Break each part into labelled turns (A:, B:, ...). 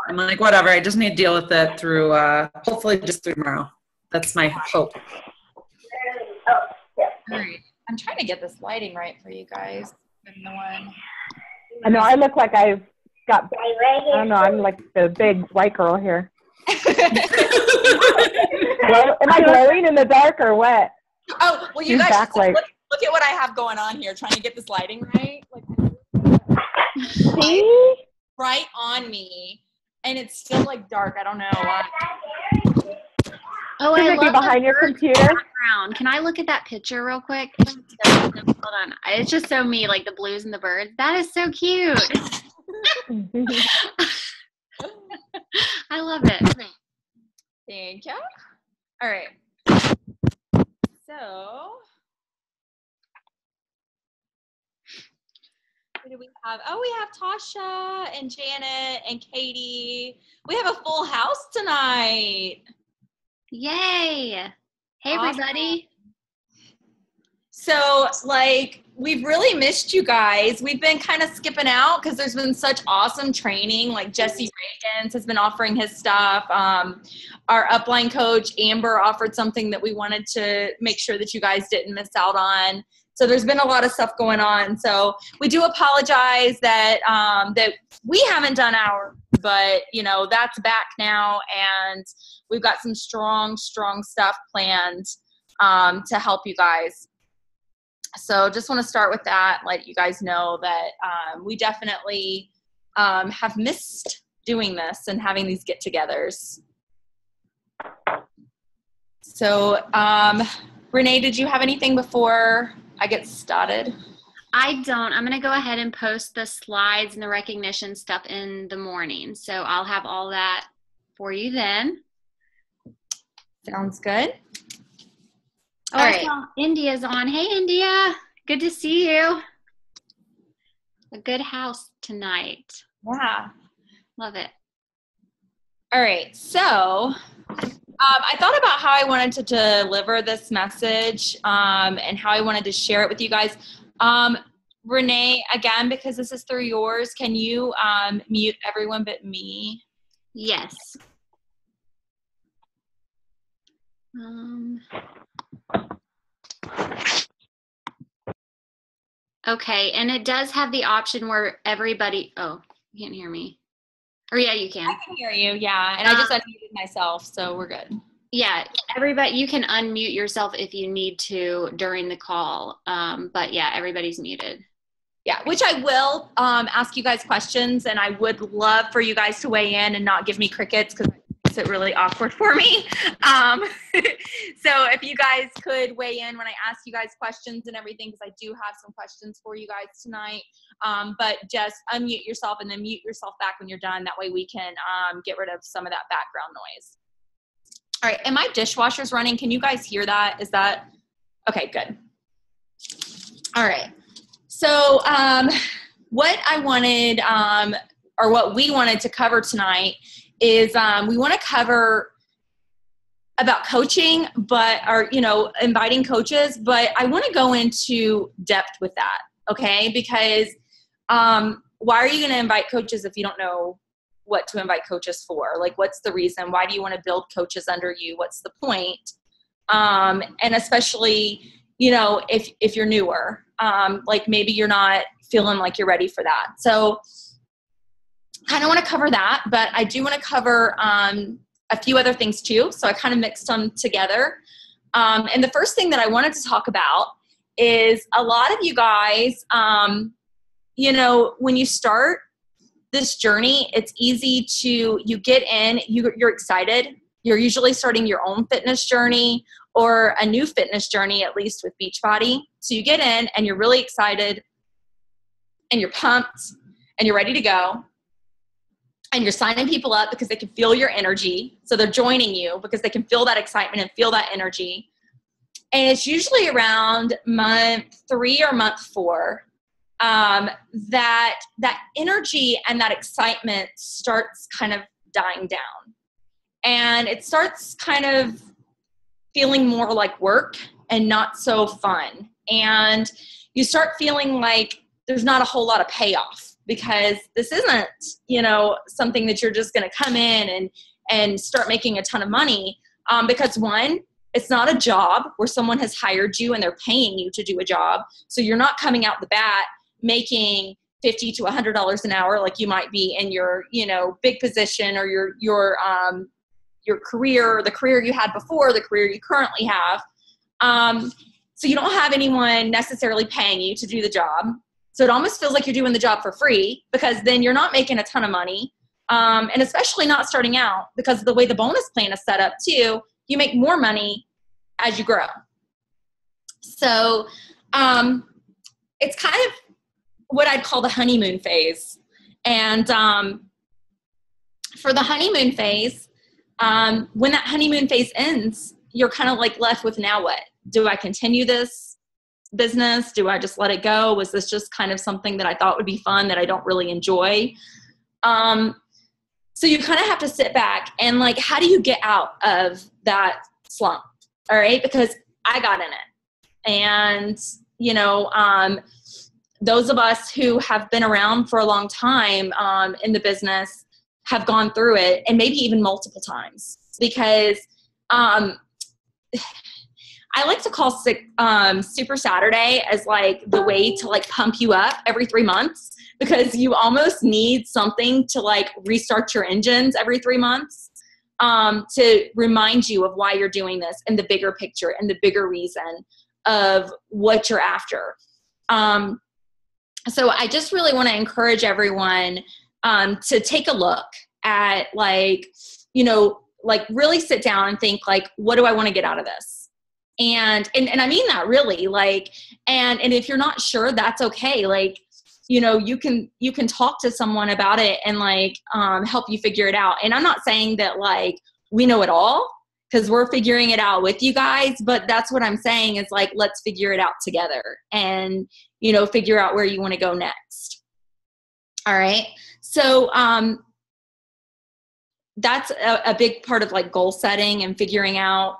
A: I'm like, whatever. I just need to deal with it through, hopefully just through tomorrow. That's my hope.
B: All right. I'm trying to get this lighting right for you guys.
C: I know I look like I've got, I don't know, I'm like the big white girl here. Well, am I glowing in the dark or what?
B: Oh, well, you guys look at what I have going on here, trying to get this lighting right.
C: See?
B: Right on me. And it's still like dark. I don't know why.
D: Oh, I love
C: behind your computer
D: background. Can I look at that picture real quick? Hold on. It's just so me, like the blues and the birds. That is so cute. I love it.
B: Thank you. All right. So, who do we have? Oh, we have Tasha and Janet and Katie. We have a full house tonight.
D: Yay. Hey, awesome. Everybody.
B: So, we've really missed you guys. We've been kind of skipping out because there's been such awesome training. Like Jesse Reagans has been offering his stuff. Our upline coach, Amber, offered something that we wanted to make sure that you guys didn't miss out on. So there's been a lot of stuff going on. So we do apologize that that we haven't done our, but that's back now, and we've got some strong stuff planned to help you guys. So just want to start with that, let you guys know that we definitely have missed doing this and having these get-togethers. So Renee, did you have anything before I get started?
D: I don't. I'm going to go ahead and post the slides and the recognition stuff in the morning. So I'll have all that for you then.
B: Sounds good.
D: All right. India's on. Hey, India. Good to see you. A good house tonight.
B: Yeah.
D: Love it.
B: All right. So I thought about how I wanted to deliver this message and how I wanted to share it with you guys. Renee, again, because this is through yours, can you mute everyone but me?
D: Yes. Okay, and it does have the option where everybody, oh, you can't hear me. Or yeah, you can.
B: I can hear you, yeah. And I just unmuted myself, so we're good.
D: Yeah, everybody, you can unmute yourself if you need to during the call. But yeah, everybody's muted.
B: Yeah, which I will ask you guys questions, and I would love for you guys to weigh in and not give me crickets because it makes it really awkward for me. So if you guys could weigh in when I ask you guys questions and everything, because I do have some questions for you guys tonight. But just unmute yourself and then mute yourself back when you're done. That way we can get rid of some of that background noise. All right, and my dishwasher's running. Can you guys hear that? Is that, okay, good. All right. So what I wanted, or what we wanted to cover tonight is we want to cover about coaching, inviting coaches, but I want to go into depth with that, okay? Because why are you going to invite coaches if you don't know what to invite coaches for? Like, what's the reason? Why do you want to build coaches under you? What's the point? And especially, if you're newer, like maybe you're not feeling like you're ready for that. So kind of want to cover that, but I do want to cover a few other things too. So I kind of mixed them together. And the first thing that I wanted to talk about is a lot of you guys, when you start this journey, it's easy you get in, you're excited. You're usually starting your own fitness journey or a new fitness journey, at least with Beachbody. So you get in and you're really excited and you're pumped and you're ready to go. And you're signing people up because they can feel your energy. So they're joining you because they can feel that excitement and feel that energy. And it's usually around month 3 or month 4 that energy and that excitement starts kind of dying down. And it starts kind of feeling more like work and not so fun. And you start feeling like there's not a whole lot of payoff. because this isn't, something that you're just going to come in and start making a ton of money. Because one, it's not a job where someone has hired you and they're paying you to do a job. So you're not coming out the bat making $50 to $100 an hour like you might be in your, big position or your career, or the career you had before, the career you currently have. So you don't have anyone necessarily paying you to do the job. So it almost feels like you're doing the job for free, because then you're not making a ton of money. And especially not starting out, because of the way the bonus plan is set up too, you make more money as you grow. So it's kind of what I'd call the honeymoon phase. And for the honeymoon phase, when that honeymoon phase ends, you're kind of like left with, now what? Do I continue this business? Do I just let it go? Was this just kind of something that I thought would be fun that I don't really enjoy? So you kind of have to sit back and like, how do you get out of that slump? All right. Because I got in it. And, those of us who have been around for a long time in the business have gone through it, and maybe even multiple times, because I like to call Super Saturday as like the way to like pump you up every 3 months, because you almost need something to like restart your engines every 3 months to remind you of why you're doing this, and the bigger picture and the bigger reason of what you're after. So I just really want to encourage everyone to take a look at like really sit down and think like, what do I want to get out of this? And I mean that really, like, and if you're not sure, that's okay. Like, you can talk to someone about it and like, help you figure it out. And I'm not saying that like we know it all, because we're figuring it out with you guys, but that's what I'm saying is like, let's figure it out together and, figure out where you want to go next. All right. So, that's a big part of like goal setting and figuring out,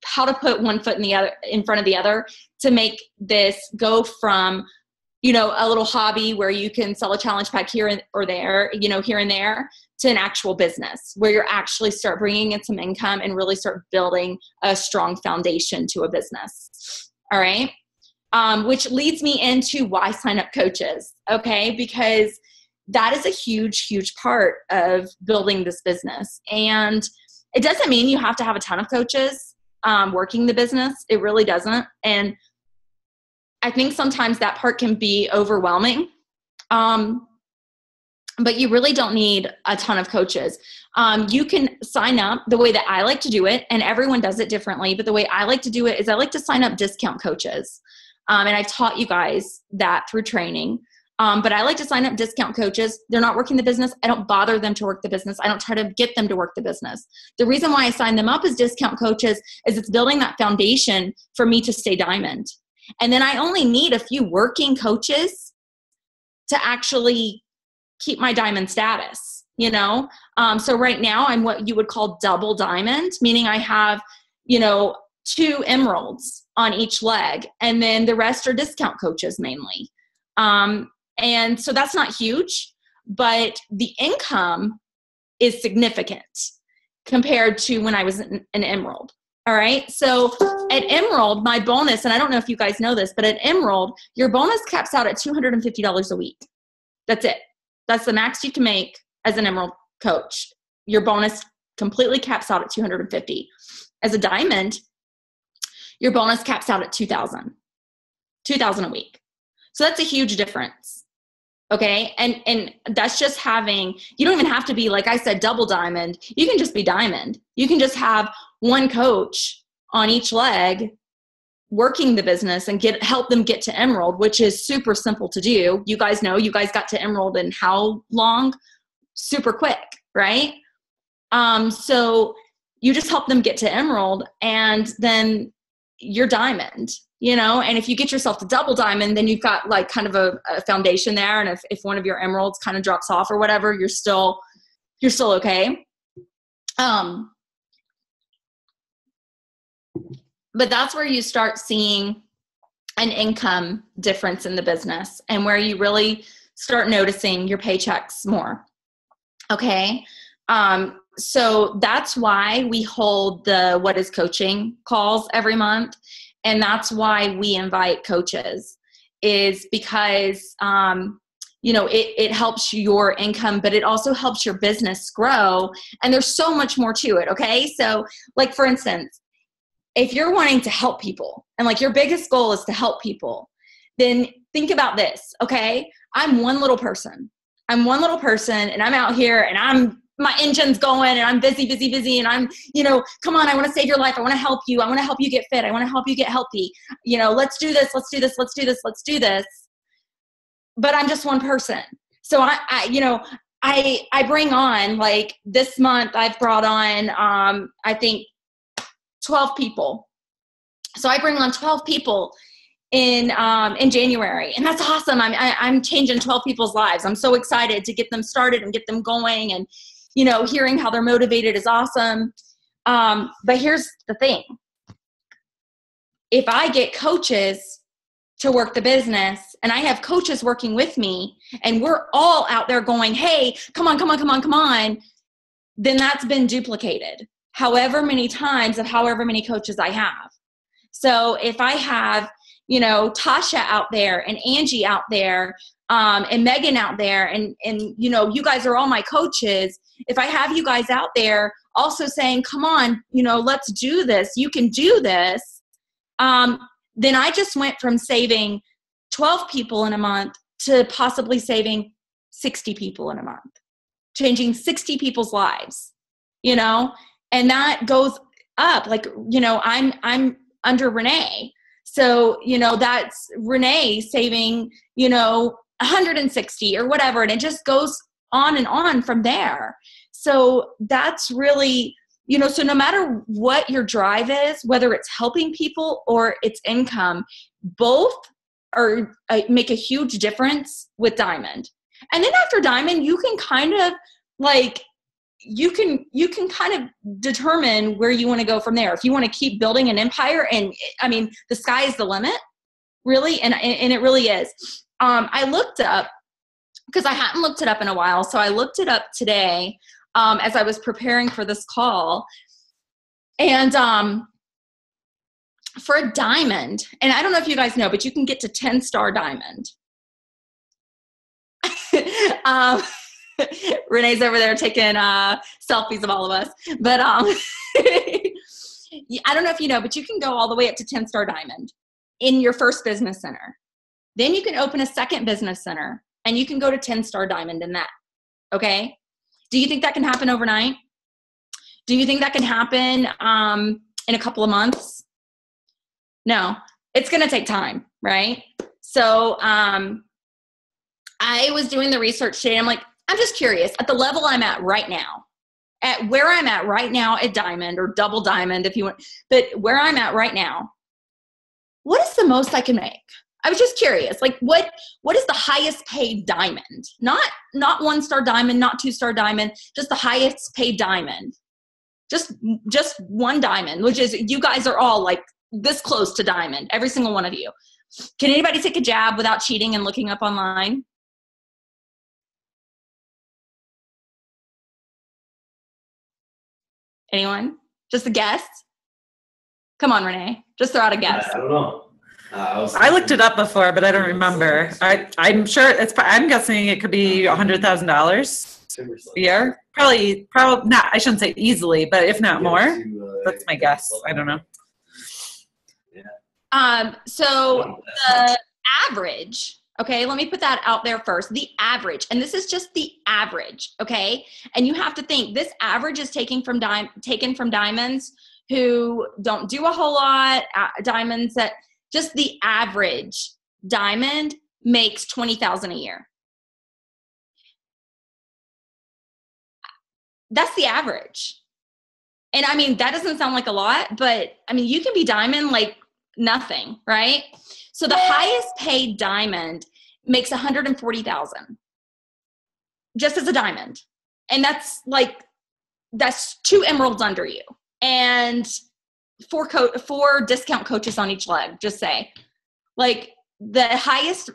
B: how to put one foot in front of the other to make this go from, a little hobby where you can sell a challenge pack here or there, here and there, to an actual business where you're actually start bringing in some income and really start building a strong foundation to a business. All right. Which leads me into why sign up coaches. Okay. Because that is a huge, huge part of building this business. And it doesn't mean you have to have a ton of coaches working the business. It really doesn't. And I think sometimes that part can be overwhelming. But you really don't need a ton of coaches. You can sign up the way that I like to do it, and everyone does it differently. But the way I like to do it is I like to sign up discount coaches. And I've taught you guys that through training. But I like to sign up discount coaches. They're not working the business. I don't bother them to work the business. I don't try to get them to work the business. The reason why I sign them up as discount coaches is it's building that foundation for me to stay diamond. And then I only need a few working coaches to actually keep my diamond status, So right now I'm what you would call double diamond, meaning I have, 2 emeralds on each leg, and then the rest are discount coaches mainly. And so that's not huge, but the income is significant compared to when I was an emerald. All right. So at emerald, my bonus, and I don't know if you guys know this, but at emerald, your bonus caps out at $250 a week. That's it. That's the max you can make as an emerald coach. Your bonus completely caps out at $250. As a diamond, your bonus caps out at $2,000 a week. So that's a huge difference. Okay. And that's just having, you don't even have to be, like I said, double diamond. You can just be diamond. You can just have one coach on each leg working the business and help them get to emerald, which is super simple to do. You guys know, you guys got to emerald in how long? Super quick, right? So you just help them get to emerald, and then you're diamond, and if you get yourself to double diamond, then you've got like kind of a foundation there. And if one of your emeralds kind of drops off or whatever, you're still okay. But that's where you start seeing an income difference in the business, and where you really start noticing your paychecks more. Okay. So that's why we hold the What is Coaching calls every month. And that's why we invite coaches, is because, it helps your income, but it also helps your business grow. And there's so much more to it. Okay. So like, for instance, if you're wanting to help people and like your biggest goal is to help people, then think about this. Okay. I'm one little person and I'm out here and my engine's going and I'm busy. And I'm, come on, I want to save your life. I want to help you. I want to help you get fit. I want to help you get healthy. Let's do this. But I'm just one person. So I bring on, like this month I've brought on, I think 12 people. So I bring on 12 people in January, and that's awesome. I'm changing 12 people's lives. I'm so excited to get them started and get them going, and hearing how they're motivated is awesome. But here's the thing. If I get coaches to work the business and I have coaches working with me and we're all out there going, hey, come on, then that's been duplicated however many times of however many coaches I have. So if I have, Tasha out there and Angie out there, and Megan out there, and you guys are all my coaches. If I have you guys out there also saying, come on, let's do this, you can do this, then I just went from saving 12 people in a month to possibly saving 60 people in a month, changing 60 people's lives, and that goes up. Like, I'm under Renee. So, that's Renee saving, 160 or whatever. And it just goes on and on from there. So that's really, so no matter what your drive is, whether it's helping people or it's income, both are make a huge difference with Diamond. And then after Diamond, you can kind of like, you can kind of determine where you want to go from there. If you want to keep building an empire, and I mean, the sky is the limit, really. And it really is. I looked up, because I hadn't looked it up in a while. So I looked it up today, as I was preparing for this call. And, for a diamond, and I don't know if you guys know, but you can get to 10-star diamond. Renee's over there taking selfies of all of us. But I don't know if you know, but you can go all the way up to 10-star diamond in your first business center. Then you can open a second business center and you can go to 10-star diamond in that. Okay? Do you think that can happen overnight? Do you think that can happen in a couple of months? No, it's going to take time, right? So I was doing the research today. I'm like, I'm just curious at the level I'm at right now, at where I'm at right now at Diamond or Double Diamond, if you want, but where I'm at right now, what is the most I can make? I was just curious, like what is the highest paid diamond? Not 1-star diamond, not 2-star diamond, just the highest paid diamond. Just one diamond, which is, you guys are all like this close to diamond, every single one of you. Can anybody take a jab without cheating and looking up online? Anyone? Just a guess? Come on, Renee. Just throw out a guess.
E: I don't know.
A: I looked it up before, but I don't remember. I'm sure I'm guessing it could be $100,000 a year. Probably not. I shouldn't say easily, but if not more, that's my guess. I don't know.
B: So the average, okay, let me put that out there first. The average, and this is just the average, okay? And you have to think this average is taken from diamonds who don't do a whole lot, diamonds that just the average diamond makes $20,000 a year. That's the average. And I mean, that doesn't sound like a lot, but I mean, you can be diamond like nothing, right? So the highest paid diamond makes $140,000 just as a diamond. And that's 2 emeralds under you and 4 discount coaches on each leg, just say. Like, the highest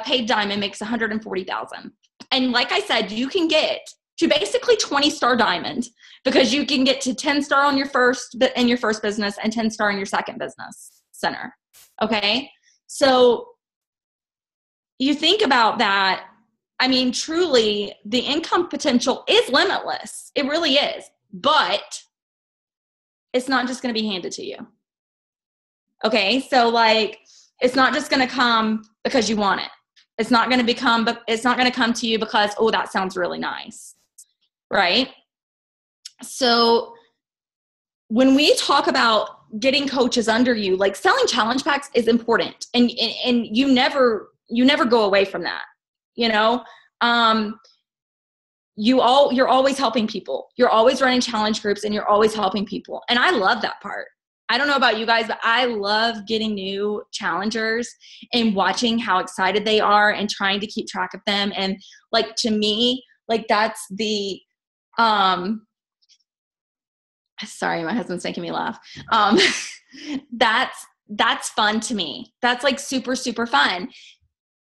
B: paid diamond makes $140,000. And like I said, you can get to basically 20-star diamond because you can get to 10-star on your first business and 10-star in your second business center. Okay. So you think about that. I mean, truly the income potential is limitless. It really is, but it's not just going to be handed to you. Okay. So like, it's not just going to come because you want it. It's not going to come to you because, oh, that sounds really nice. Right? So when we talk about getting coaches under you, like selling challenge packs is important. And you never go away from that. You know, you're always helping people. You're always running challenge groups and you're always helping people. And I love that part. I don't know about you guys, but I love getting new challengers and watching how excited they are and trying to keep track of them. And like, to me, like that's the, sorry, my husband's making me laugh. That's fun to me. That's like super, super fun.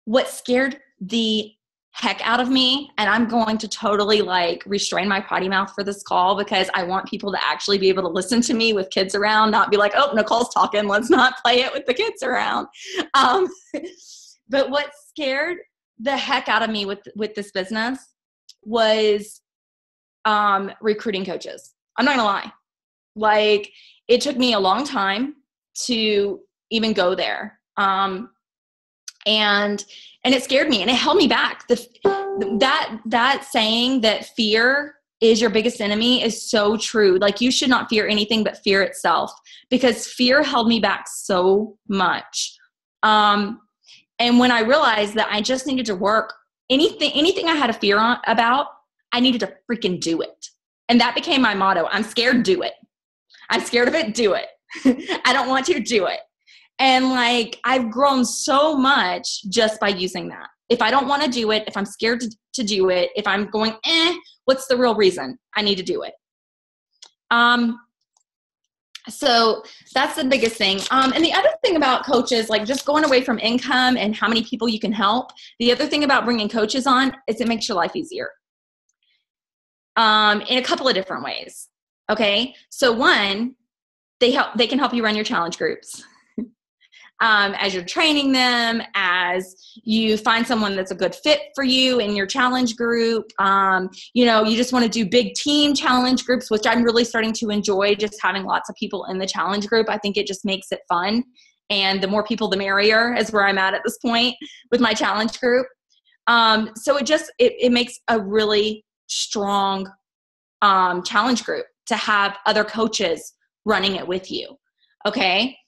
B: What scared the heck out of me, and I'm going to totally like restrain my potty mouth for this call because I want people to actually be able to listen to me with kids around, not be like, oh, Nicole's talking, let's not play it with the kids around. But what scared the heck out of me with this business was recruiting coaches. I'm not gonna lie. Like, it took me a long time to even go there. And it scared me and it held me back. That saying that fear is your biggest enemy is so true. Like, you should not fear anything but fear itself, because fear held me back so much. And when I realized that I just needed to work anything I had a fear about, I needed to freaking do it. And that became my motto. I'm scared, do it. I'm scared of it, do it. I don't want to, do it. And like, I've grown so much just by using that. If I don't want to do it, if I'm scared to do it, if I'm going, what's the real reason I need to do it? So that's the biggest thing. And the other thing about coaches, like just going away from income and how many people you can help. The other thing about bringing coaches on is it makes your life easier. In a couple of different ways. Okay. So one, they can help you run your challenge groups. As you're training them, as you find someone that's a good fit for you in your challenge group. You just want to do big team challenge groups, which I'm really starting to enjoy, just having lots of people in the challenge group. I think it just makes it fun. And the more people, the merrier, is where I'm at this point with my challenge group. So it makes a really strong challenge group to have other coaches running it with you. Okay.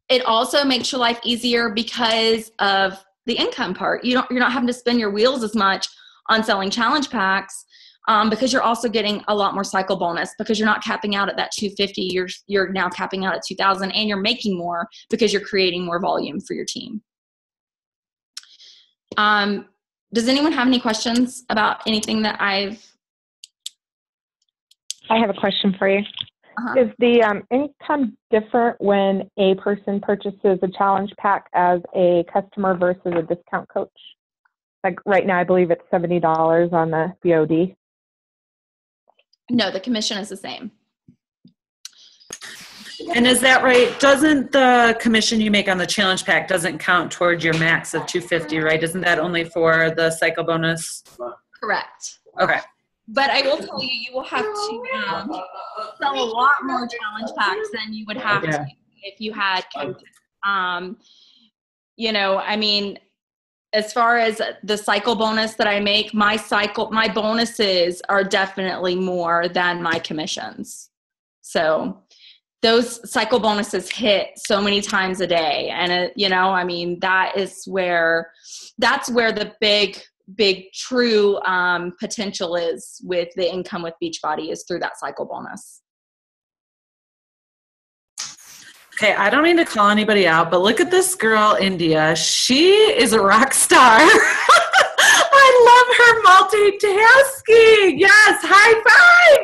B: It also makes your life easier because of the income part. You're not having to spin your wheels as much on selling challenge packs, because you're also getting a lot more cycle bonus, because you're not capping out at that 250. You're now capping out at 2,000, and you're making more because you're creating more volume for your team. Does anyone have any questions about anything that I
C: have a question for you. Uh-huh. Is the income different when a person purchases a challenge pack as a customer versus a discount coach? Like right now, I believe it's $70 on the BOD.
B: No, the commission is the same.
A: And is that right? Doesn't the commission you make on the challenge pack doesn't count towards your max of $250, right? Isn't that only for the cycle bonus?
B: Correct.
A: Okay.
B: But I will tell you, you will have to sell a lot more challenge packs than you would have to if you had coaches. I mean, as far as the cycle bonus that I make, my bonuses are definitely more than my commissions. So those cycle bonuses hit so many times a day. And, that's where the big true potential is with the income with Beachbody, is through that cycle bonus.
A: Okay, I don't mean to call anybody out, but look at this girl, India. She is a rock star. I love her multitasking. Yes, high five.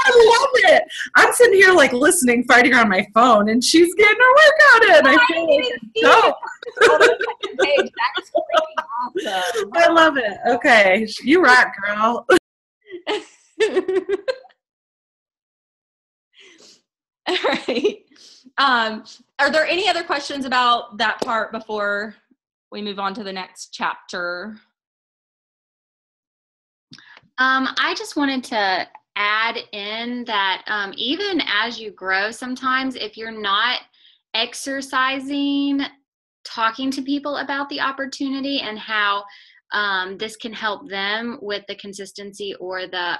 A: I love it. I'm sitting here like listening, fighting on my phone, and she's getting her workout in. I feel like dope.
B: That's freaking awesome.
A: I love it. Okay, you rock, girl.
B: All right. Are there any other questions about that part before we move on to the next chapter?
D: I just wanted to add in that even as you grow, sometimes if you're not exercising, talking to people about the opportunity and how this can help them with the consistency or the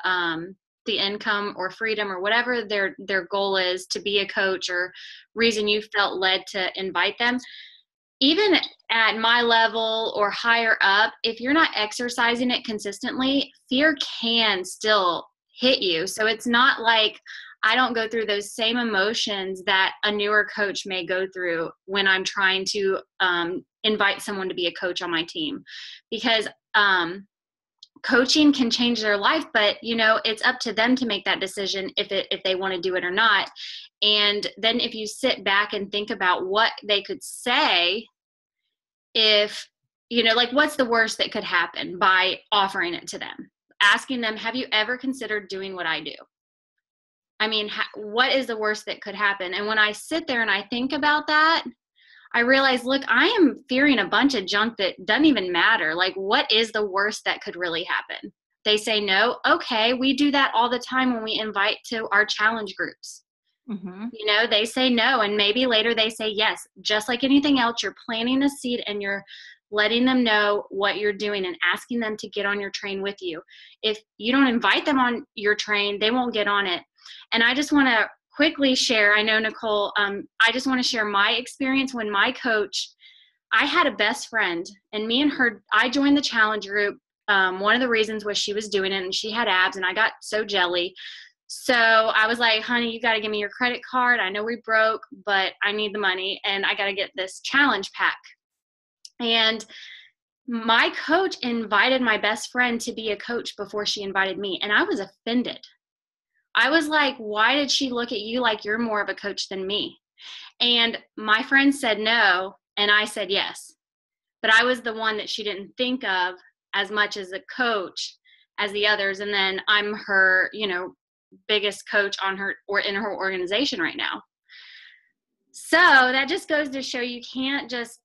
D: income or freedom or whatever their goal is to be a coach or reason you felt led to invite them. Even at my level or higher up, if you're not exercising it consistently, fear can still hit you. So it's not like I don't go through those same emotions that a newer coach may go through when I'm trying to invite someone to be a coach on my team, because coaching can change their life, but it's up to them to make that decision if they want to do it or not. And then if you sit back and think about what they could say, if like what's the worst that could happen by offering it to them, asking them, have you ever considered doing what I do? I mean, what is the worst that could happen? And when I sit there and I think about that, I realize, look, I am fearing a bunch of junk that doesn't even matter. Like, what is the worst that could really happen? They say no. Okay, we do that all the time when we invite to our challenge groups. Mm-hmm. They say no, and maybe later they say yes. Just like anything else, you're planting a seed and you're letting them know what you're doing and asking them to get on your train with you. If you don't invite them on your train, they won't get on it. And I just want to quickly share, I know Nicole, I just want to share my experience when my coach, I had a best friend, and me and her, I joined the challenge group. One of the reasons was she was doing it and she had abs, and I got so jelly. So I was like, honey, you got to give me your credit card. I know we broke, but I need the money and I got to get this challenge pack. And my coach invited my best friend to be a coach before she invited me. And I was offended. I was like, why did she look at you like you're more of a coach than me? And my friend said no, and I said yes. But I was the one that she didn't think of as much as a coach as the others. And then I'm her, biggest coach on her or in her organization right now. So that just goes to show you can't just,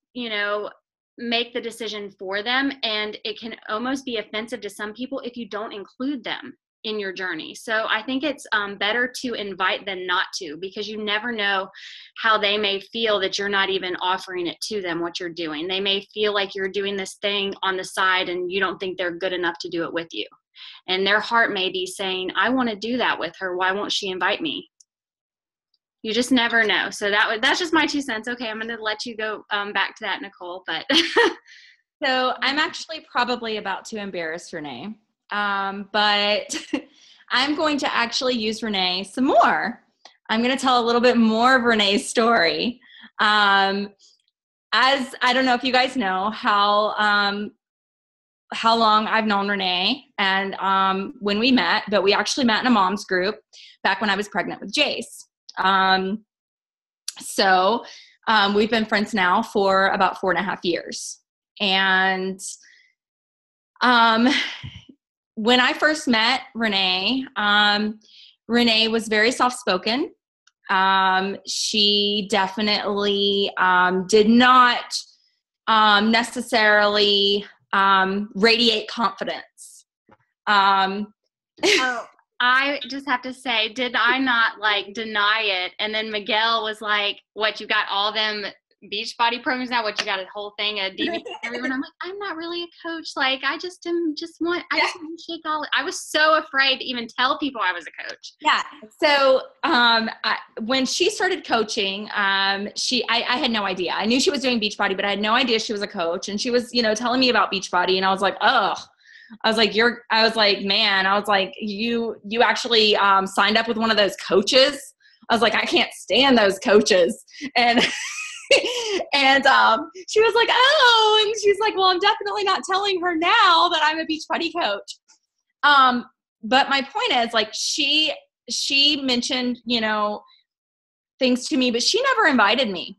D: make the decision for them. And it can almost be offensive to some people if you don't include them in your journey. So I think it's better to invite than not to, because you never know how they may feel that you're not even offering it to them, what you're doing. They may feel like you're doing this thing on the side and you don't think they're good enough to do it with you. And their heart may be saying, I want to do that with her. Why won't she invite me? You just never know. So that's just my 2 cents. Okay, I'm going to let you go back to that, Nicole. But
B: so I'm actually probably about to embarrass Renee. But I'm going to actually use Renee some more. I'm going to tell a little bit more of Renee's story. As I don't know if you guys know how long I've known Renee and when we met, but we actually met in a mom's group back when I was pregnant with Jace. So we've been friends now for about 4.5 years. And when I first met Renee, Renee was very soft-spoken. She definitely did not necessarily radiate confidence.
D: Oh, I just have to say, did I not deny it? And then Miguel was like, what, you got all them Beachbody programs now? What, you got a whole thing of DVD everyone? I'm like, I'm not really a coach. I just want to shake all. I was so afraid to even tell people I was a coach.
B: Yeah. So when she started coaching, I had no idea. I knew she was doing Beachbody, but I had no idea she was a coach. And she was, telling me about Beachbody, and I was like, oh. I was like, you actually signed up with one of those coaches? I was like, I can't stand those coaches. And and she was like, oh, and she's like, well, I'm definitely not telling her now that I'm a Beachbody coach. But my point is, she she mentioned, you know, things to me, but she never invited me.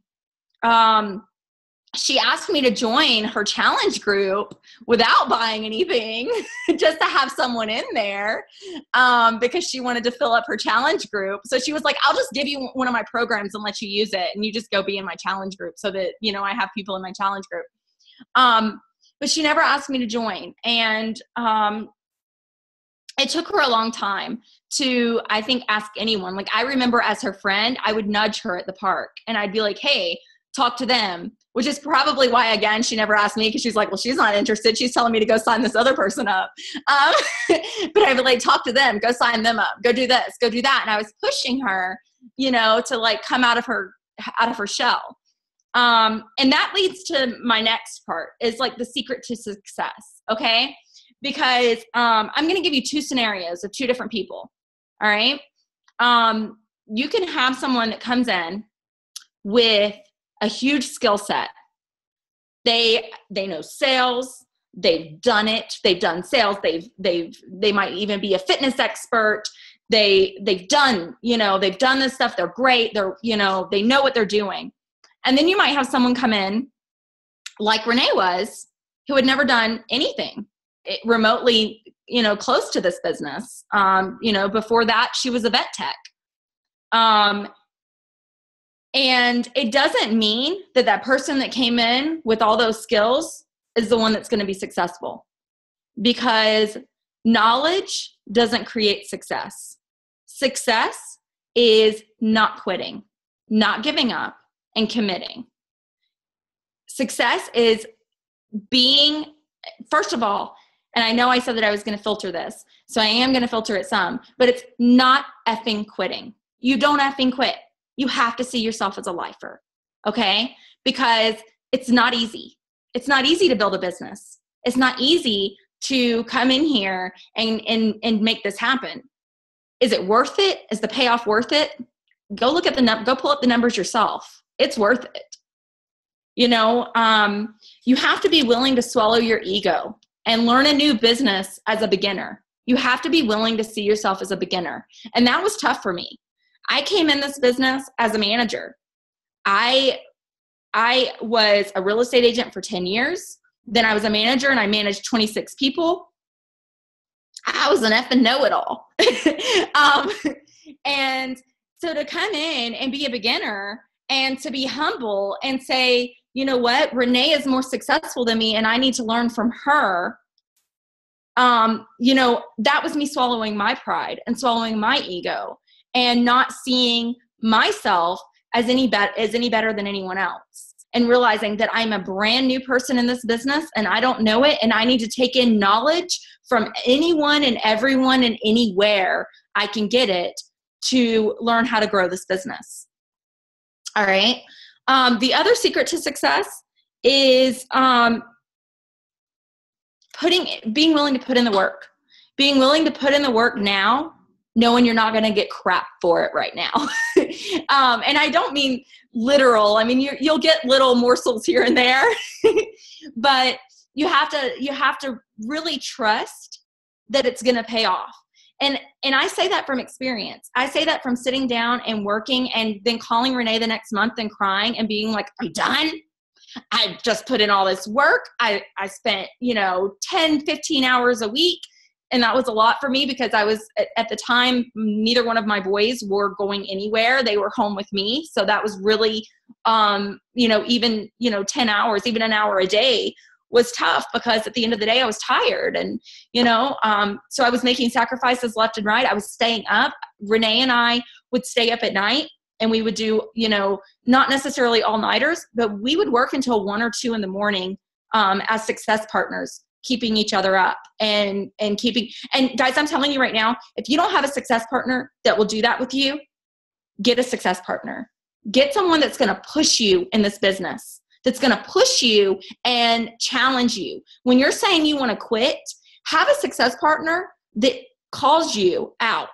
B: She asked me to join her challenge group without buying anything, just to have someone in there, because she wanted to fill up her challenge group. So she was like, I'll just give you one of my programs and let you use it. And you just go be in my challenge group so that, you know, I have people in my challenge group. But she never asked me to join. And it took her a long time to, I think, ask anyone. Like, I remember as her friend, I would nudge her at the park and I'd be like, hey, talk to them, which is probably why, again, she never asked me, because she's like, well, she's not interested. She's telling me to go sign this other person up. But I would like, talk to them, go sign them up, go do this, go do that. And I was pushing her, you know, to like come out of her shell. And that leads to my next part, is like the secret to success. Okay. Because, I'm going to give you 2 scenarios of 2 different people. All right. You can have someone that comes in with a huge skill set. They know sales. They've done it. They've done sales. They might even be a fitness expert. They've done, you know, they've done this stuff. They're great. They're, you know, they know what they're doing. And then you might have someone come in like Renee was, who had never done anything remotely, you know, close to this business. You know, before that she was a vet tech. And it doesn't mean that that person that came in with all those skills is the one that's going to be successful, because knowledge doesn't create success. Success is not quitting, not giving up, and committing. Success is being, first of all, and I know I said that I was going to filter this, so I am going to filter it some, but it's not effing quitting. You don't effing quit. You have to see yourself as a lifer, okay? Because it's not easy. It's not easy to build a business. It's not easy to come in here and make this happen. Is it worth it? Is the payoff worth it? Go look at go pull up the numbers yourself. It's worth it. You know, you have to be willing to swallow your ego and learn a new business as a beginner. You have to be willing to see yourself as a beginner. And that was tough for me. I came in this business as a manager. I was a real estate agent for 10 years. Then I was a manager and I managed 26 people. I was an effing know-it-all. And so to come in and be a beginner and to be humble and say, you know what, Renee is more successful than me and I need to learn from her. You know, that was me swallowing my pride and swallowing my ego and not seeing myself as any better than anyone else, and realizing that I'm a brand new person in this business and I don't know it, and I need to take in knowledge from anyone and everyone and anywhere I can get it to learn how to grow this business. All right. The other secret to success is being willing to put in the work. Being willing to put in the work now, knowing you're not going to get crap for it right now. And I don't mean literal. I mean, you'll get little morsels here and there, but you have to really trust that it's going to pay off. And I say that from experience. I say that from sitting down and working and then calling Renee the next month and crying and being like, I'm done. I just put in all this work. I spent, 10, 15 hours a week. And that was a lot for me because I was, at the time, neither one of my boys were going anywhere. They were home with me. So that was really, even 10 hours, even an hour a day was tough because at the end of the day I was tired. And, so I was making sacrifices left and right. I was staying up. Renee and I would stay up at night and we would do, not necessarily all-nighters, but we would work until 1 or 2 in the morning as success partners, keeping each other up and guys, I'm telling you right now, if you don't have a success partner that will do that with you, get a success partner. Get someone that's going to push you in this business, that's going to push you and challenge you. When you're saying you want to quit, have a success partner that calls you out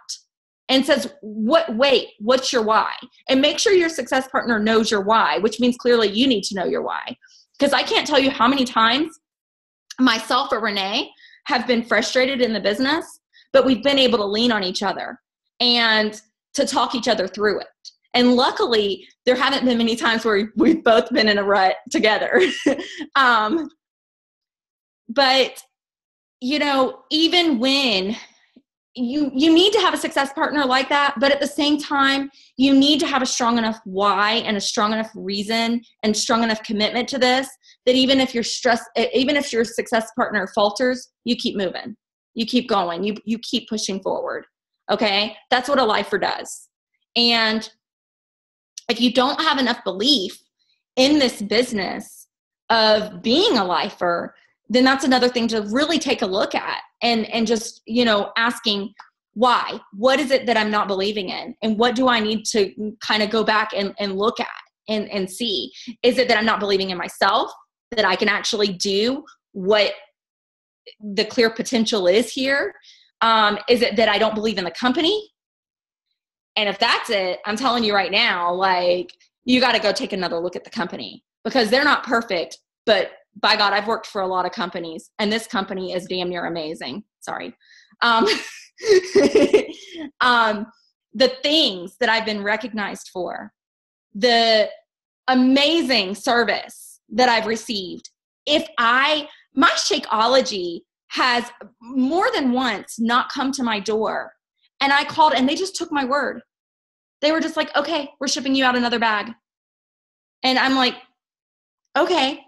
B: and says, what's your why? And make sure your success partner knows your why, which means clearly you need to know your why. Because I can't tell you how many times myself or Renee have been frustrated in the business, but we've been able to lean on each other and to talk each other through it. And luckily, there haven't been many times where we've both been in a rut together. But, you know, even when you need to have a success partner like that, but at the same time, you need to have a strong enough why and a strong enough reason and strong enough commitment to this, that even if your success partner falters, you keep moving, you keep going, you keep pushing forward. Okay. That's what a lifer does. And if you don't have enough belief in this business of being a lifer, then that's another thing to really take a look at and just, you know, asking why. What is it that I'm not believing in? And what do I need to kind of go back and look at and see? Is it that I'm not believing in myself, that I can actually do what the clear potential is here? Is it that I don't believe in the company? And if that's it, I'm telling you right now, like, you got to go take another look at the company, because they're not perfect, but by God, I've worked for a lot of companies, and this company is damn near amazing. Sorry. The things that I've been recognized for, the amazing service that I've received. My Shakeology has more than once not come to my door, and I called and they just took my word. They were just like, okay, we're shipping you out another bag. And I'm like, okay.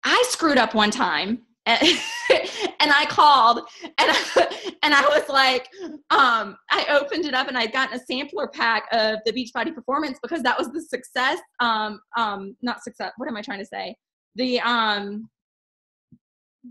B: I screwed up one time and I called and I was like, I opened it up and I'd gotten a sampler pack of the Beachbody Performance, because that was the success, not success. What am I trying to say?
D: The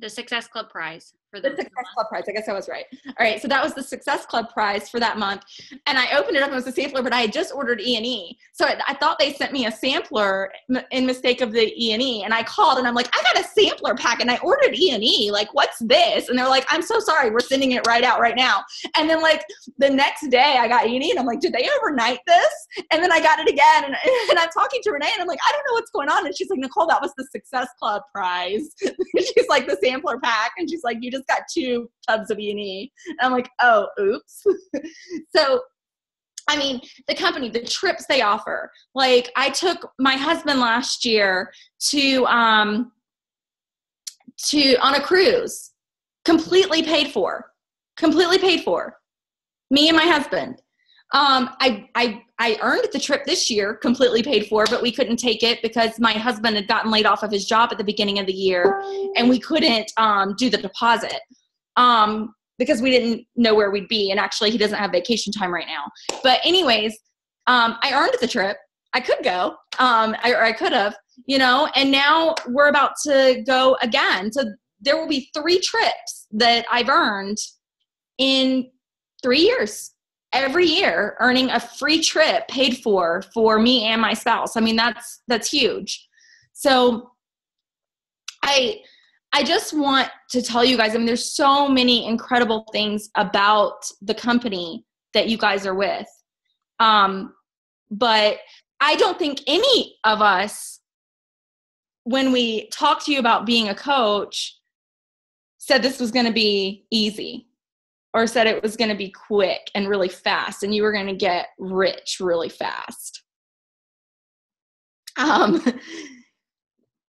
D: Success Club prize for
B: the Success Club prize. I guess I was right. All right. So that was the Success Club prize for that month. And I opened it up and it was a sampler, but I had just ordered E&E. So I thought they sent me a sampler in mistake of the E&E. And I called and I'm like, I got a sampler pack and I ordered E&E. Like, what's this? And they're like, I'm so sorry. We're sending it right out right now. And then like the next day I got E&E and I'm like, did they overnight this? And then I got it again. And I'm talking to Renee and I'm like, I don't know what's going on. And she's like, Nicole, that was the Success Club prize. She's like, the sampler pack. And she's like, you just got 2 tubs of E&E. And I'm like, oh, oops. So, I mean, the company, the trips they offer, like I took my husband last year on a cruise, completely paid for, me and my husband. I earned the trip this year, completely paid for, but we couldn't take it because my husband had gotten laid off of his job at the beginning of the year, and we couldn't do the deposit because we didn't know where we'd be. And actually, he doesn't have vacation time right now. But anyways, I earned the trip. I could go, I could have, you know, and now we're about to go again. So there will be 3 trips that I've earned in 3 years. Every year, earning a free trip paid for me and my spouse. I mean, that's huge. So I just want to tell you guys, I mean, there's so many incredible things about the company that you guys are with. But I don't think any of us, when we talked to you about being a coach, said this was going to be easy. Or said it was going to be quick and really fast and you were going to get rich really fast. I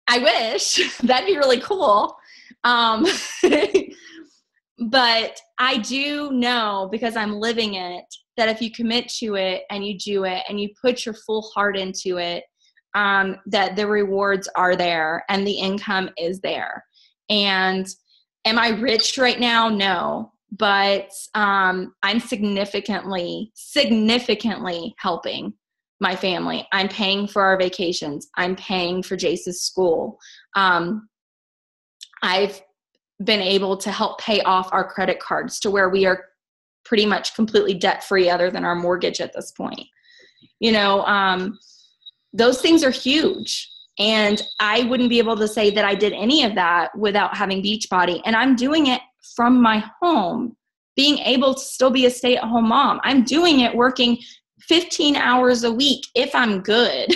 B: wish. That'd be really cool. But I do know, because I'm living it, that if you commit to it and you do it and you put your full heart into it, that the rewards are there and the income is there. And am I rich right now? No. But I'm significantly helping my family. I'm paying for our vacations. I'm paying for Jace's school. I've been able to help pay off our credit cards to where we are pretty much completely debt-free other than our mortgage at this point. You know, those things are huge. And I wouldn't be able to say that I did any of that without having Beachbody. And I'm doing it from my home, being able to still be a stay-at-home mom. I'm doing it working 15 hours a week if I'm good.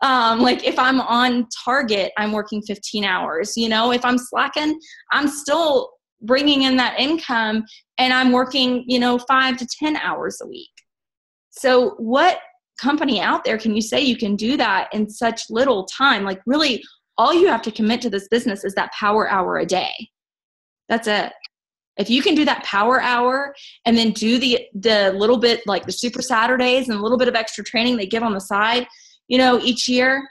B: Like if I'm on target, I'm working 15 hours. You know, if I'm slacking, I'm still bringing in that income, and I'm working, 5 to 10 hours a week. So what company out there can you say you can do that in such little time? Like, really, all you have to commit to this business is that power hour a day. That's it. If you can do that power hour and then do the little bit, like the Super Saturdays and a little bit of extra training they give on the side, each year,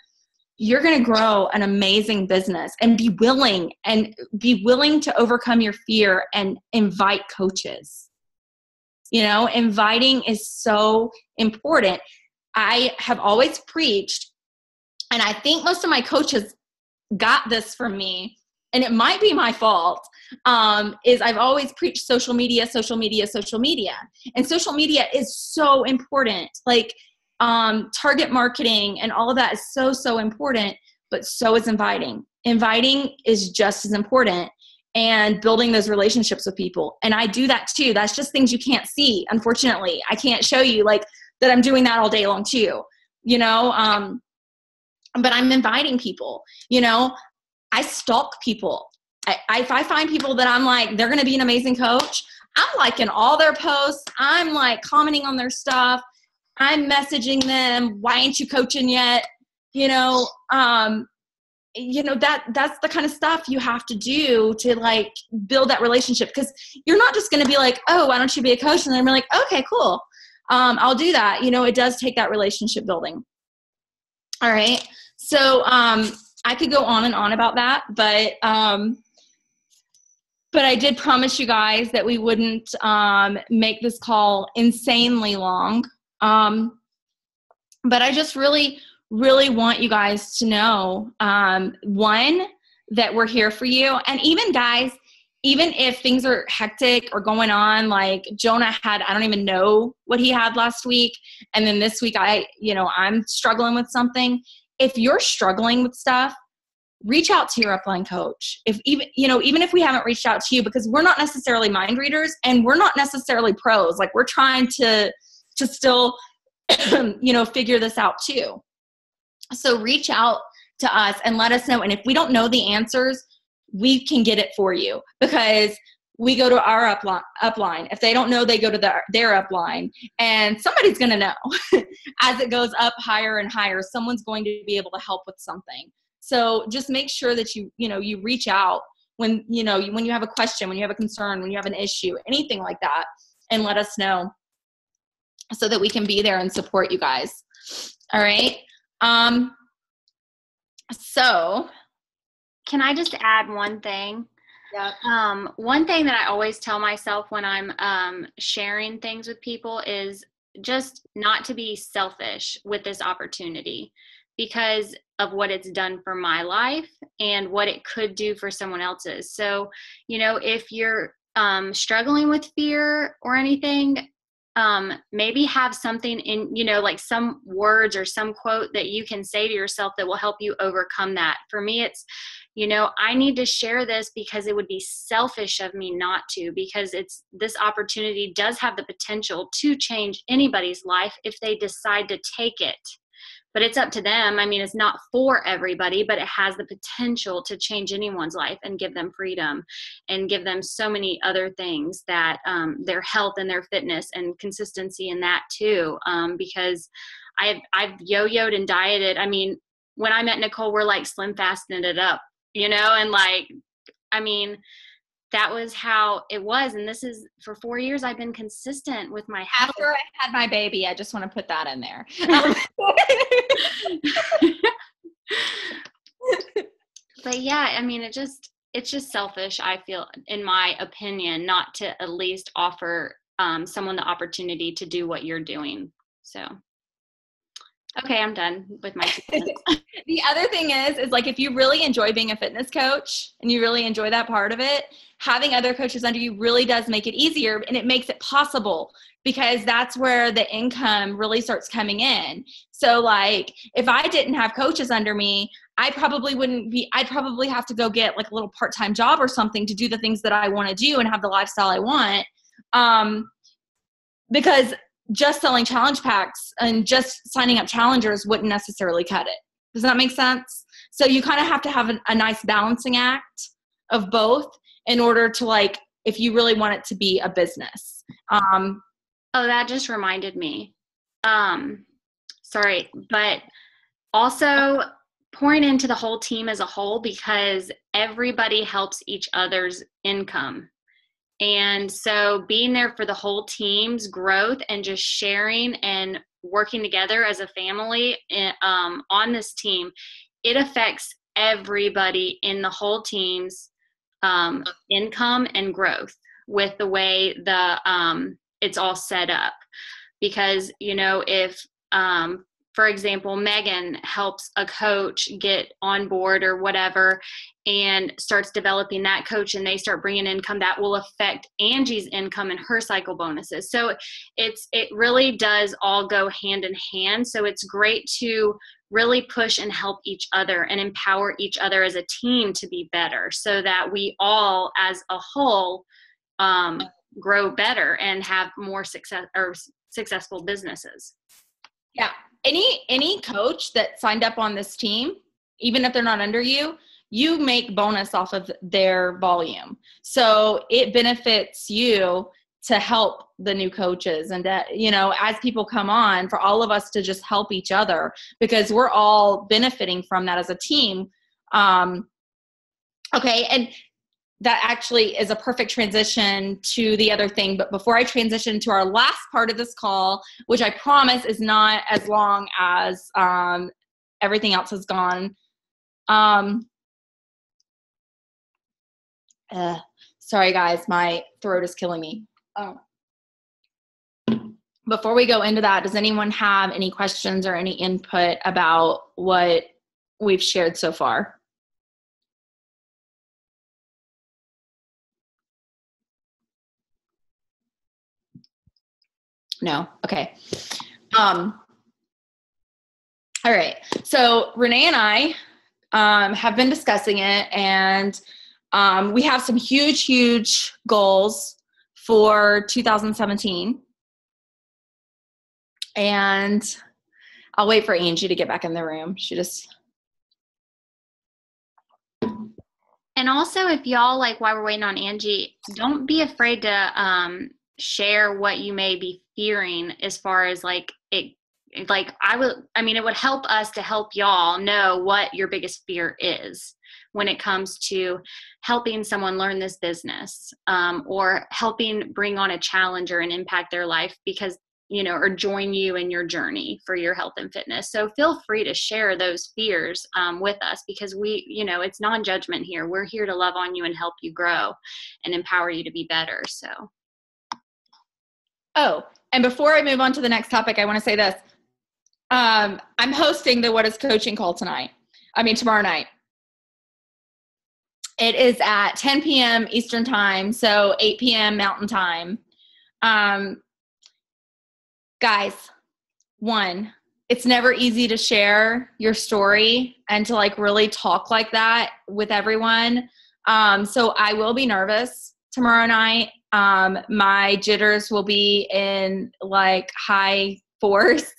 B: you're going to grow an amazing business, and be willing to overcome your fear and invite coaches. Inviting is so important. I have always preached, and I think most of my coaches got this from me, and it might be my fault, is I've always preached social media, social media, social media. And social media is so important. Like, target marketing and all of that is so, so important, but so is inviting. Inviting is just as important, and building those relationships with people. And I do that too. That's just things you can't see. Unfortunately, I can't show you like that I'm doing that all day long too, but I'm inviting people, I stalk people. If I find people that I'm like, they're going to be an amazing coach, I'm liking all their posts. I'm like commenting on their stuff. I'm messaging them. Why ain't you coaching yet? That's the kind of stuff you have to do to like build that relationship. Because you're not just going to be like, oh, why don't you be a coach? And then I'm like, okay, cool. I'll do that. It does take that relationship building. All right. So, I could go on and on about that, but I did promise you guys that we wouldn't, make this call insanely long. But I just really, really want you guys to know, one, that we're here for you. And even guys, even if things are hectic or going on, like Jonah had, I don't even know what he had last week. And then this week I'm struggling with something. If you're struggling with stuff, reach out to your upline coach. Even if we haven't reached out to you, because we're not necessarily mind readers and we're not necessarily pros. Like, we're trying to still, figure this out too. So reach out to us and let us know. And if we don't know the answers, we can get it for you, because we go to our upline. If they don't know, they go to their upline, and somebody's going to know. As it goes up higher and higher, someone's going to be able to help with something. So just make sure that you reach out when you have a question, when you have a concern, when you have an issue, anything like that, and let us know so that we can be there and support you guys. All right. So
D: can I just add one thing?
B: Yeah.
D: One thing that I always tell myself when I'm sharing things with people is just not to be selfish with this opportunity, because of what it's done for my life and what it could do for someone else's. So, if you're struggling with fear or anything, maybe have something in, like some words or some quote that you can say to yourself that will help you overcome that. For me, it's, I need to share this because it would be selfish of me not to, because this opportunity does have the potential to change anybody's life if they decide to take it. But it's up to them. I mean, it's not for everybody, but it has the potential to change anyone's life and give them freedom and give them so many other things, that their health and their fitness and consistency in that too. Because I've yo-yoed and dieted. I mean, when I met Nicole, we're like slim fasting it up, and like, I mean, that was how it was. And this is, for 4 years, I've been consistent with my health.
B: After I had my baby, I just want to put that in there.
D: But yeah, I mean, it's just selfish, I feel, in my opinion, not to at least offer someone the opportunity to do what you're doing. So, okay, I'm done with my 2 minutes.
B: The other thing is like, if you really enjoy being a fitness coach and you really enjoy that part of it, having other coaches under you really does make it easier, and it makes it possible, because that's where the income really starts coming in. So like, if I didn't have coaches under me, I'd probably have to go get like a little part-time job or something to do the things that I want to do and have the lifestyle I want. Because just selling challenge packs and just signing up challengers wouldn't necessarily cut it. Does that make sense? So you kind of have to have a nice balancing act of both in order to like, if you really want it to be a business.
D: Oh, that just reminded me. Sorry, but also pouring into the whole team as a whole, because everybody helps each other's income. And so being there for the whole team's growth and just sharing and working together as a family on this team, it affects everybody in the whole team's income and growth with the way it's all set up. Because, you know, if for example, Megan helps a coach get on board or whatever and starts developing that coach, and they start bringing income, that will affect Angie's income and her cycle bonuses. So it really does all go hand in hand. So it's great to really push and help each other and empower each other as a team to be better, so that we all as a whole grow better and have more successful businesses.
B: Yeah. Any coach that signed up on this team, even if they're not under you, you make bonus off of their volume. So it benefits you to help the new coaches, and that, you know, as people come on, for all of us to just help each other, because we're all benefiting from that as a team. Okay. And that actually is a perfect transition to the other thing. But before I transition to our last part of this call, which I promise is not as long as everything else has gone. Sorry, guys, my throat is killing me. Before we go into that, does anyone have any questions or any input about what we've shared so far? No? Okay. All right. So Renee and I have been discussing it, and we have some huge goals for 2017. And I'll wait for Angie to get back in the room. She just...
D: And also, if y'all, like, while we're waiting on Angie, don't be afraid to share what you may be fearing, as far as like it. Like it would help us to help y'all know what your biggest fear is when it comes to helping someone learn this business, or helping bring on a challenger and impact their life, because, you know, or join you in your journey for your health and fitness. So feel free to share those fears with us, because we, you know, it's non-judgment here. We're here to love on you and help you grow and empower you to be better. So.
B: Oh, and before I move on to the next topic, I want to say this. I'm hosting the What is Coaching call tomorrow night. It is at 10 p.m. Eastern time, so 8 p.m. Mountain time. Guys, it's never easy to share your story and to like really talk like that with everyone. So I will be nervous tomorrow night. My jitters will be in like high force.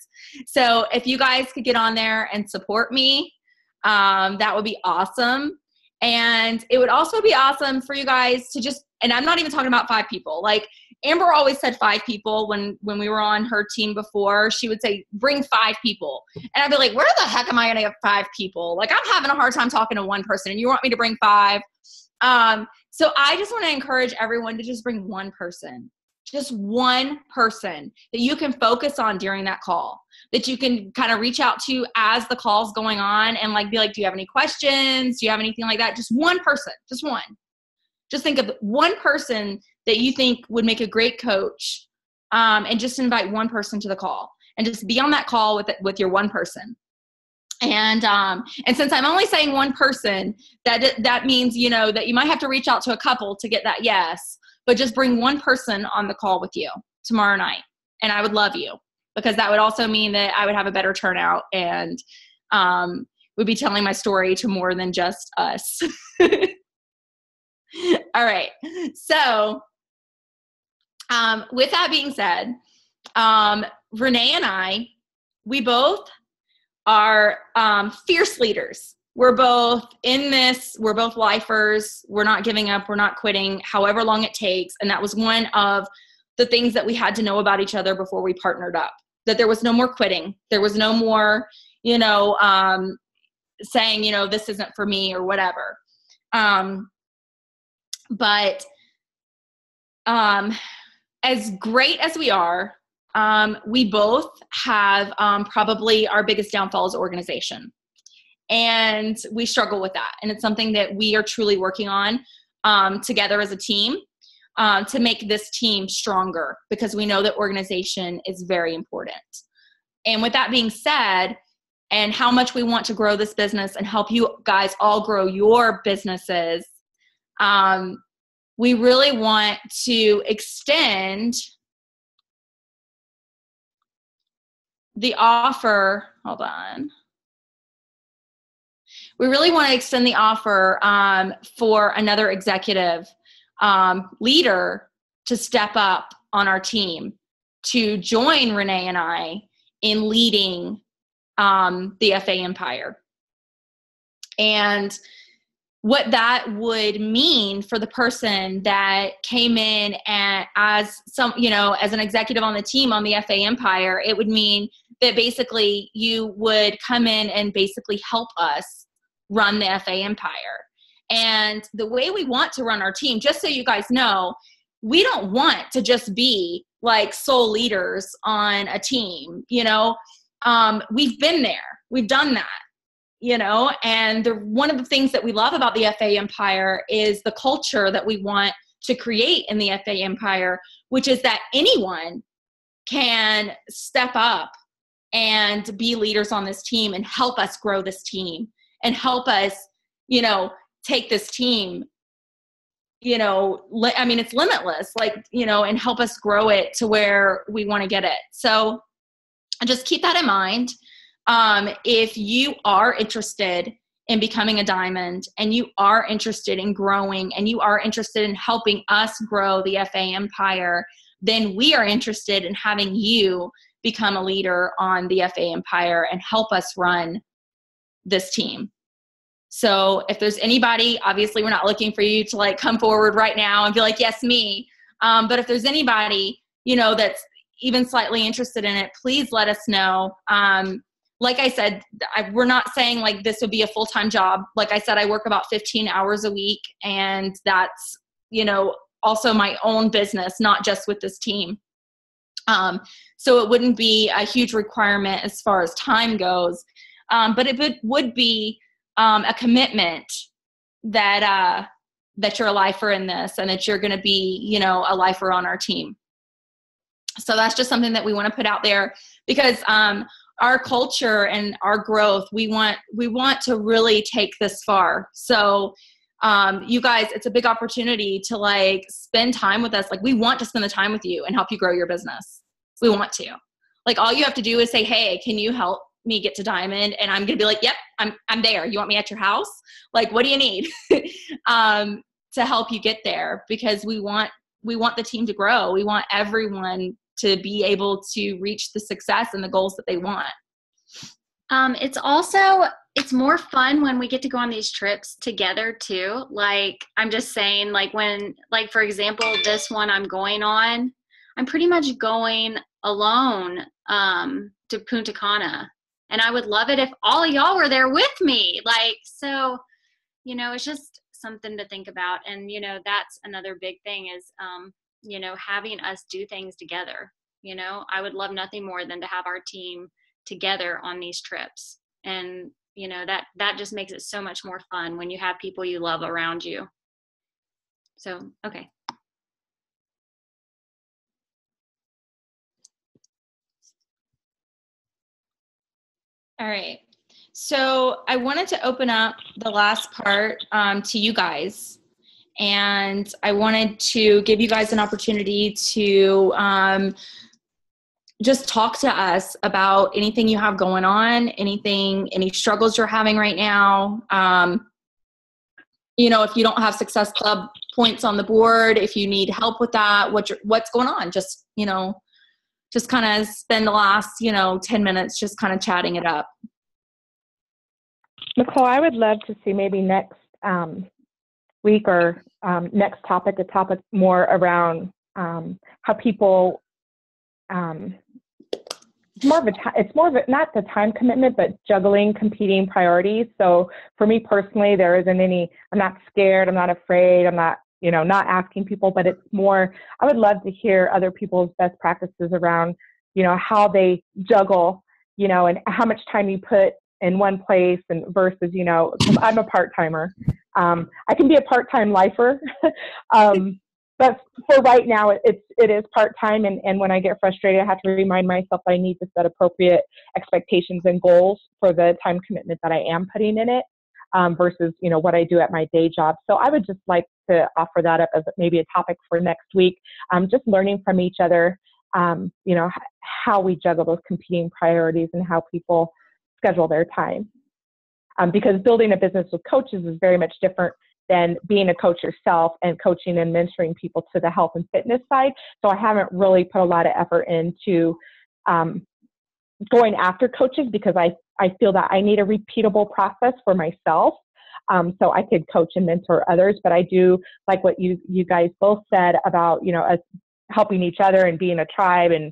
B: So if you guys could get on there and support me, that would be awesome. And it would also be awesome for you guys to just, and I'm not even talking about 5 people. Like Amber always said 5 people when we were on her team before. She would say, bring 5 people. And I'd be like, where the heck am I going to get 5 people? Like, I'm having a hard time talking to one person, and you want me to bring 5? So I just want to encourage everyone to just bring one person. Just one person that you can focus on during that call, that you can kind of reach out to as the call's going on, and like be like, do you have any questions? Do you have anything like that? Just one person, just one. Just think of one person that you think would make a great coach, and just invite one person to the call, and just be on that call with your one person. And since I'm only saying one person, that means, you know, that you might have to reach out to a couple to get that yes. But just bring one person on the call with you tomorrow night. And I would love you, because that would also mean that I would have a better turnout, and would be telling my story to more than just us. All right. So with that being said, Renee and I, we both are fierce leaders. we're both in this, we're both lifers, we're not giving up, we're not quitting, however long it takes. And that was one of the things that we had to know about each other before we partnered up, that there was no more quitting. There was no more, saying, this isn't for me or whatever. But as great as we are, we both have probably our biggest downfall as organization. And we struggle with that. And it's something that we are truly working on together as a team to make this team stronger, because we know that organization is very important. And with that being said, and how much we want to grow this business and help you guys all grow your businesses, we really want to extend the offer. Hold on. We really want to extend the offer for another executive leader to step up on our team, to join Renee and I in leading the FA Empire. And what that would mean for the person that came in and as an executive on the team on the FA Empire, it would mean that basically you would come in and basically help us run the FA Empire. And the way we want to run our team, just so you guys know, we don't want to just be like sole leaders on a team. We've been there, we've done that, and one of the things that we love about the FA Empire is the culture that we want to create in the FA Empire, which is that anyone can step up and be leaders on this team and help us grow this team and help us, take this team, it's limitless, and help us grow it to where we want to get it. So just keep that in mind. If you are interested in becoming a diamond and you are interested in growing and you are interested in helping us grow the FA Empire, then we are interested in having you become a leader on the FA Empire and help us run this team. So if there's anybody, obviously we're not looking for you to come forward right now and be like, yes, me. But if there's anybody, that's even slightly interested in it, please let us know. Like I said, we're not saying this would be a full-time job. Like I said, I work about 15 hours a week, and that's, also my own business, not just with this team. So it wouldn't be a huge requirement as far as time goes. But it would be a commitment that you're a lifer in this and that you're going to be, a lifer on our team. So that's just something that we want to put out there, because our culture and our growth, we want to really take this far. So you guys, it's a big opportunity to spend time with us. We want to spend the time with you and help you grow your business. We want to. All you have to do is say, hey, can you help me get to diamond? And I'm going to be like, yep, I'm there. You want me at your house? What do you need to help you get there? Because we want the team to grow. We want everyone to be able to reach the success and the goals that they want.
D: It's more fun when we get to go on these trips together too. I'm just saying, when, for example, this one I'm going on, I'm pretty much going alone to Punta Cana. And I would love it if all of y'all were there with me. It's just something to think about. And, that's another big thing is, having us do things together. I would love nothing more than to have our team together on these trips. And, that just makes it so much more fun when you have people you love around you. So, okay.
B: All right. So I wanted to open up the last part to you guys. And I wanted to give you guys an opportunity to just talk to us about anything you have going on, any struggles you're having right now. If you don't have Success Club points on the board, if you need help with that, what's going on, just kind of spend the last, 10 minutes just kind of chatting it up.
C: Nicole, I would love to see maybe next week or next topic, a topic more around how people, it's more of a, not the time commitment, but juggling competing priorities. So for me personally, there isn't any, I'm not scared, I'm not afraid, I'm not, not asking people, but it's more, I would love to hear other people's best practices around, how they juggle, and how much time you put in one place and versus, because I'm a part-timer. I can be a part-time lifer, but for right now, it is part-time. And when I get frustrated, I have to remind myself that I need to set appropriate expectations and goals for the time commitment that I am putting in it versus, what I do at my day job. So I would just like to offer that up as maybe a topic for next week, just learning from each other, how we juggle those competing priorities and how people schedule their time. Because building a business with coaches is very much different than being a coach yourself and coaching and mentoring people to the health and fitness side. So I haven't really put a lot of effort into going after coaches because I feel that I need a repeatable process for myself. So I could coach and mentor others, but I do like what you guys both said about, us helping each other and being a tribe and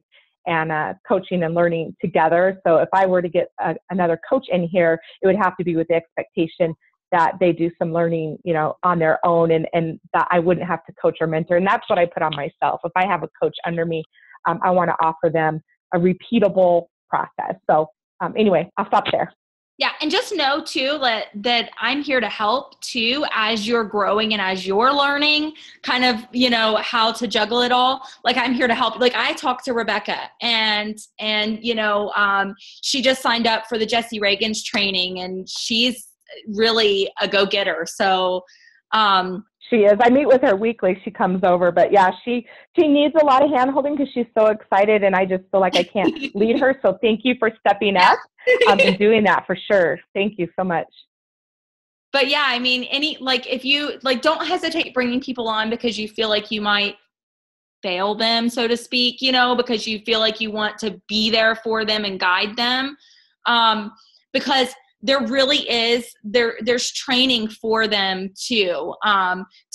C: coaching and learning together. So if I were to get another coach in here, it would have to be with the expectation that they do some learning, on their own and that I wouldn't have to coach or mentor. And that's what I put on myself. If I have a coach under me, I want to offer them a repeatable process. So anyway, I'll stop there.
B: Yeah. And just know too, that I'm here to help too, as you're growing and as you're learning kind of, how to juggle it all. Like I'm here to help. Like I talked to Rebecca and she just signed up for the Jesse Reagan's training and she's really a go-getter. So,
C: she is. I meet with her weekly. She comes over, but yeah, she needs a lot of hand holding because she's so excited and I just feel like I can't lead her. So thank you for stepping up and doing that for sure. Thank you so much.
B: But yeah, I mean, if you don't hesitate bringing people on because you feel like you might fail them, so to speak, because you feel like you want to be there for them and guide them. Because there really is, there's training for them to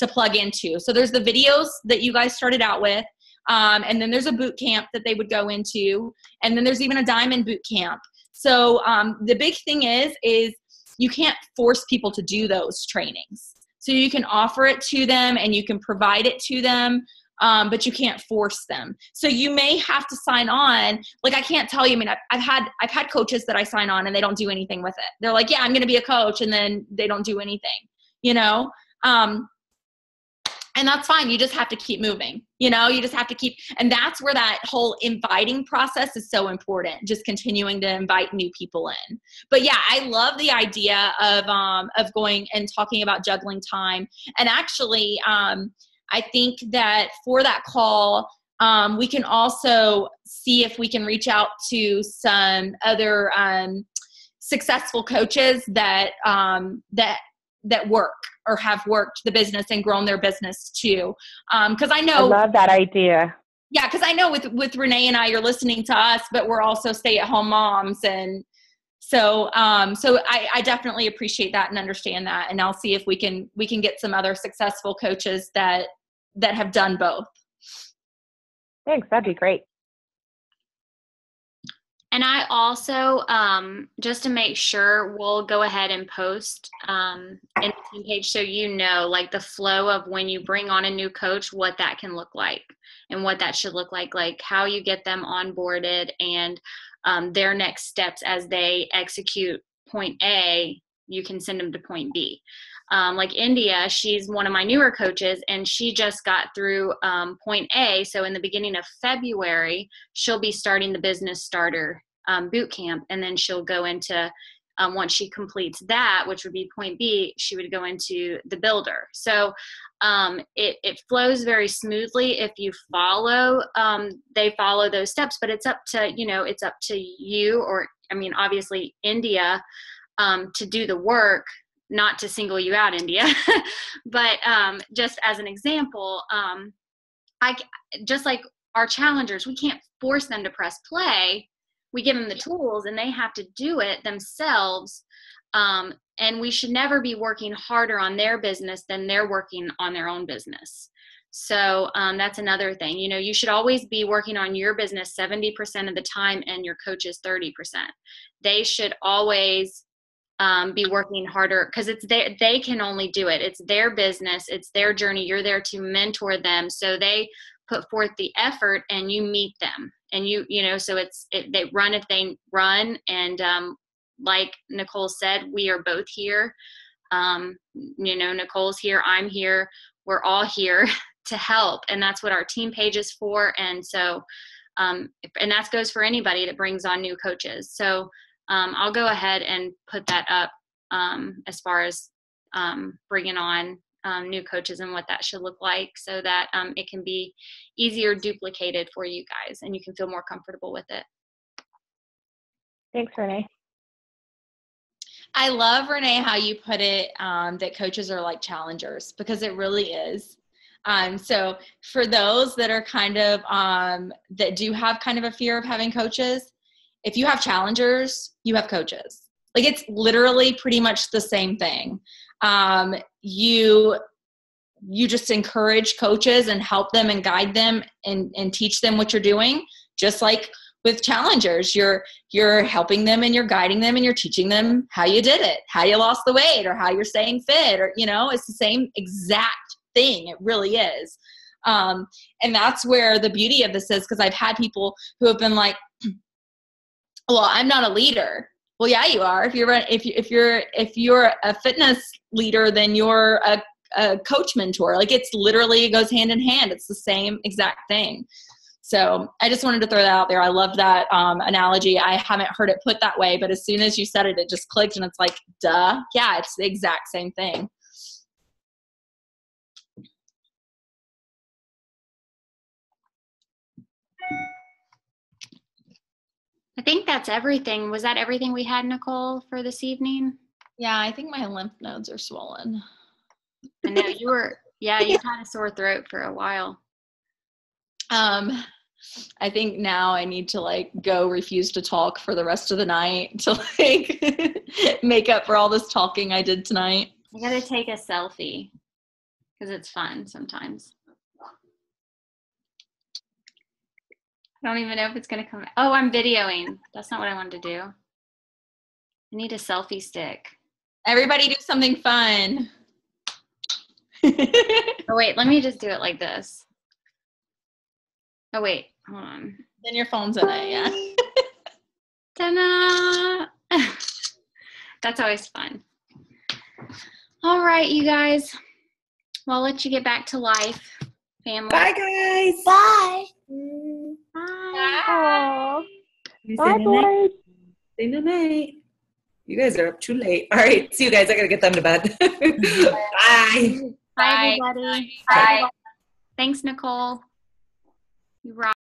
B: plug into. So there's the videos that you guys started out with. And then there's a boot camp that they would go into. And then there's even a diamond boot camp. So the big thing is you can't force people to do those trainings. So you can offer it to them and you can provide it to them. But you can't force them. So you may have to sign on. Like, I can't tell you, I mean, I've had coaches that I sign on and they don't do anything with it. They're like, yeah, I'm going to be a coach. And then they don't do anything, and that's fine. You just have to keep moving, you just have to keep, and that's where that whole inviting process is so important. Just continuing to invite new people in. But yeah, I love the idea of going and talking about juggling time. And actually, I think that for that call, we can also see if we can reach out to some other successful coaches that work or have worked the business and grown their business too. Because I know
C: I love that idea.
B: Yeah, because I know with Renee and I, you're listening to us, but we're also stay-at-home moms, and so I definitely appreciate that and understand that, and I'll see if we can get some other successful coaches that have done both.
C: Thanks, that'd be great.
D: And I also, just to make sure, we'll go ahead and post in the team page so like the flow of when you bring on a new coach, what that can look like and what that should look like how you get them onboarded and their next steps as they execute point A, you can send them to point B. Like India, she's one of my newer coaches and she just got through point A. So in the beginning of February, she'll be starting the business starter boot camp. And then she'll go into, once she completes that, which would be point B, she would go into the builder. So it flows very smoothly if you follow, they follow those steps, but it's up to, it's up to you or, obviously India to do the work. Not to single you out, India, but just as an example, just like our challengers, we can't force them to press play. We give them the tools and they have to do it themselves And we should never be working harder on their business than they're working on their own business. So that's another thing. You know, you should always be working on your business 70% of the time and your coaches 30%. They should always be working harder because they can only do it. It's their business. It's their journey. You're there to mentor them. So they put forth the effort and you meet them. And you know, so they run if they run. And like Nicole said, we are both here. You know, Nicole's here, I'm here, we're all here to help. And that's what our team page is for. And so, and that goes for anybody that brings on new coaches. So I'll go ahead and put that up as far as bringing on new coaches and what that should look like so that it can be easier duplicated for you guys and you can feel more comfortable with it.
C: Thanks, Renee.
E: I love, Renee, how you put it, that coaches are like challengers, because it really is. So for those that are kind of, that do have kind of a fear of having coaches, if you have challengers, you have coaches. Like, it's literally pretty much the same thing. You just encourage coaches and help them and guide them and teach them what you're doing. Just like with challengers, you're helping them and you're guiding them and you're teaching them how you did it, how you lost the weight, or how you're staying fit, or, you know, it's the same exact thing. It really is. And that's where the beauty of this is, because I've had people who have been like, well, I'm not a leader. Well, yeah, you are. If you're a fitness leader, then you're a coach mentor. Like, it's literally, it goes hand in hand. It's the same exact thing. So I just wanted to throw that out there. I love that analogy. I haven't heard it put that way, but as soon as you said it, it just clicked, and it's like, duh. Yeah, it's the exact same thing.
D: I think that's everything. Was that everything we had, Nicole, for this evening?
E: Yeah, I think my lymph nodes are swollen.
D: I know you were, yeah, you had a sore throat for a while.
E: I think now I need to like go refuse to talk for the rest of the night to like make up for all this talking I did tonight.
D: I gotta take a selfie because it's fun sometimes. I don't even know if it's gonna come. Oh, I'm videoing. That's not what I wanted to do. I need a selfie stick.
E: Everybody do something fun.
D: Oh wait, let me just do it like this. Oh wait, hold on.
E: Then your phone's in it, yeah.
D: Ta-da! That's always fun. All right, you guys. Well, I'll let you get back to life, family.
A: Bye, guys.
F: Bye.
C: Bye. Bye, boys.
A: Say night. You guys are up too late. All right, see you guys. I gotta get them to bed. Bye.
D: Bye, everybody.
A: Bye.
D: Thanks, Nicole. You rock.